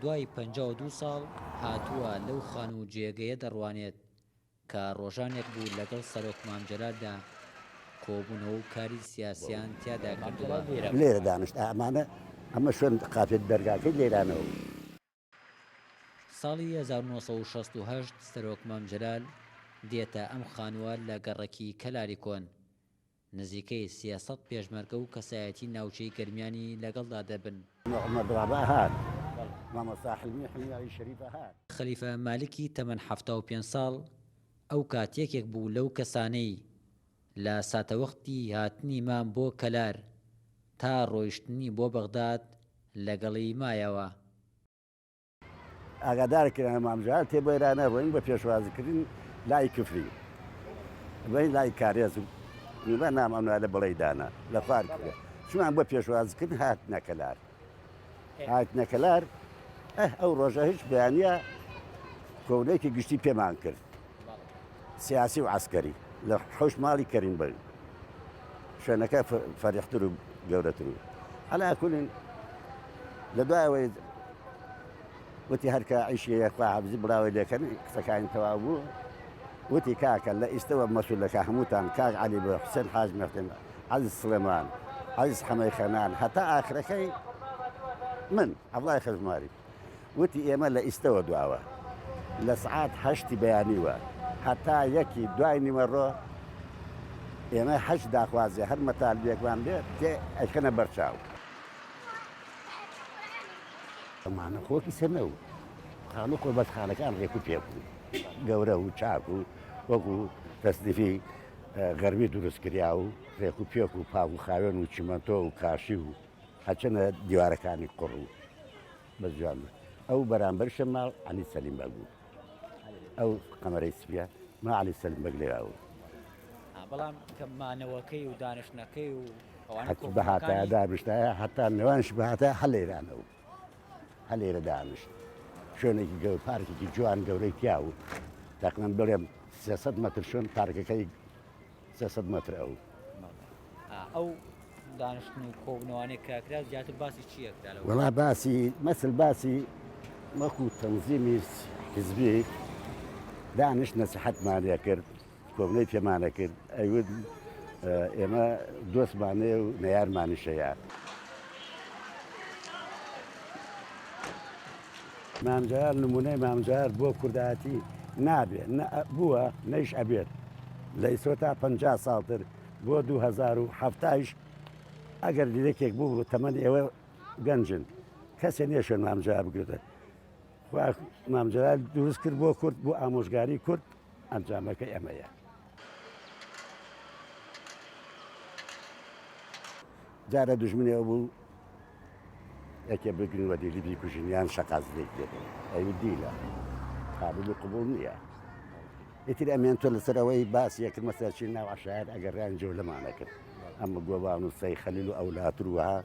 دوای 52 ساڵ هاتووە لەو خان و جێگەیە دەڕوانێت کە ڕۆژانێک بوو لەگەڵ سەرۆک مامجەلالدا کۆبوونەوە و کاری سیاسیان تیادا کردووە. لێرە دانیشت ئەمانە ئەمە شوێن قافێت دەرگاکەی لێرانەوە. ساڵی 1968 سەرۆک مامجەلال دێتە ئەم خانووە لە گەڕەکی کەلاری کۆن. نزیکەی 300 پێشمەرگە و کەسایەتی ناوچەی گەرمیانی لەگەڵدا دەبن. خەلیفە مالکی تەمەن 75 ساڵ ئەو کاتێکێک بوو لەو کەسانەی لە ساتەوەختی هاتنی مام بۆ کەلار تا ڕۆیشتنی بۆ بەغداد لەگەڵی مایەوە. ئاگادارکردن مامجەلال تێبەرانە ڕۆین بە پێشوازیکردن لای کفری بین لای کارێز بە نام ئەمنا لە بڵێ دانا لە خوار کرد چمان بۆ پێشوازیکردن هات نەکەلار هات نەکەلار ئەو ڕۆژە هیچ بەیانە کۆونەیەکی گشتی پێمان کرد سیاسی و عسکەری لە حوش ماڵی کەریم بن شوێنەکە فەریحتر و گەورەتر و عەلا کولین لە دوایەوەی وتی هەرکە عیشیە خوا حەفزی بڵاوی لێکەن قسەکانی تەواو بوو وتی کاکە لە ئیستەوە مەسوولەکە هەمووتان کاک عەلی بە حوسێن حاج مەختەم عەزیز سڵێمان عەزیز حەمەی خەنان هەتا ئاخرەکەی من عەبدوڵای خەزماری وتی ئێمە لە ئیستەوە دواوە لە سعات 8 بەیانیوە هەتا یەکی دوای نیمەڕۆ ئێمە 8 داخوازیە هەر مەتالبێکمان بێت تێ ئەیکەنە بەرچاو ئەمانە خۆکی سەرنەوە خانوو قوربەتخانەکان ڕێک و پێ بوو گەورە و چاک و وەکو تەسنیفی غەربی دروستکریا و ڕێک و پێک و پاو و خاوێن و چیمەنتۆ و کاشی و هەچەنە دیوارەکانی قوڕ و بەجوان ئەو بەرامبەر شەماڵ عەلی سەلیم بەگ بوو ئەو قەمەرەی سپیە ما عەلی سەلیم بەگ لێراوە بەڵام کە مانەوەکەی و دانیشتنەکەی و بە هاتایە دابشتایە هەتا نێوانش بە هاتە هەلێرانەوە هەلێرە دانیشت شوێنێکی گەور پارکێکی جوان گەورەی تیا و تقریباً بڵێم 300 مەتر شوێن پارکەکەی 300 مەتر ئەو دانیشتن و کۆبنەوانەی کاکرا زیاتر باسی چییە کرا؟ وەڵا باسی مەسل باسی وەکو تەنزیمی حیزبی دانیشت نەسیحەتمانێ کرد کۆبنەی پێمانە کرد ئەیود ئێمە دۆستمانەیە و نەیارمانیشەیە مامجەلال نمونەی مامجەلال بۆ کوردایەتی نابێت بووە نەیش ئەبێت لە ئیسۆ تا 50 ساڵتر بۆ 2007 ئەگەر دیرێکێک بوو تەمەن ئێوە گەنجن کەسێ نییە شوێن مامجەلال بگرێتە مامجەلال دروست کرد بۆ کورد بۆ ئامۆژگاری کورد ئەنجامەکەی ئەمەیە جارە دوژمنێەوە بوو یەکێ بگرن وە دیلی بیکوژن یان شەقازلێک دێتن ئەوی دیلە قابل و قبول نییە ئیتر ئەمێن تۆ لەسەرەوەی باسیەکرد مەسەرچی ناو عەشایەت ئەگەر ڕیانجێ لەمانە کرد ئەمە گۆبان و سەی خەلیل و ئەولاتر وها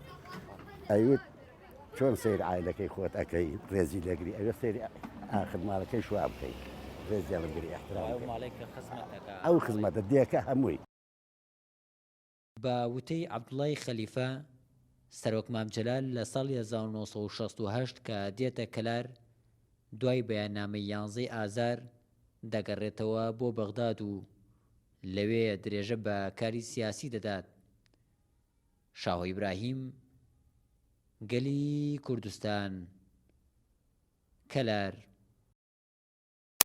ئەیوت چۆن سەیر عایلەکەی خۆت ئەەکەی ڕێزی لەگری ئەوێ سەیری ئاخر ماڵەکەی شوا بکەیت ڕێزیان لەگری احترام ئەو خزمەتە دێکە هەمووی بە وتەی عەبدوڵای خەلیفە سەرۆک مامجەلال لە ساڵی 1968 کە دێتە کەلار دوای بەیاننامەی 11 ئازار دەگەڕێتەوە بۆ بەغداد و لەوێ درێژە بە کاری سیاسی دەدات. شاهۆ ئیبراهیم، گەلی کوردستان، کەلار.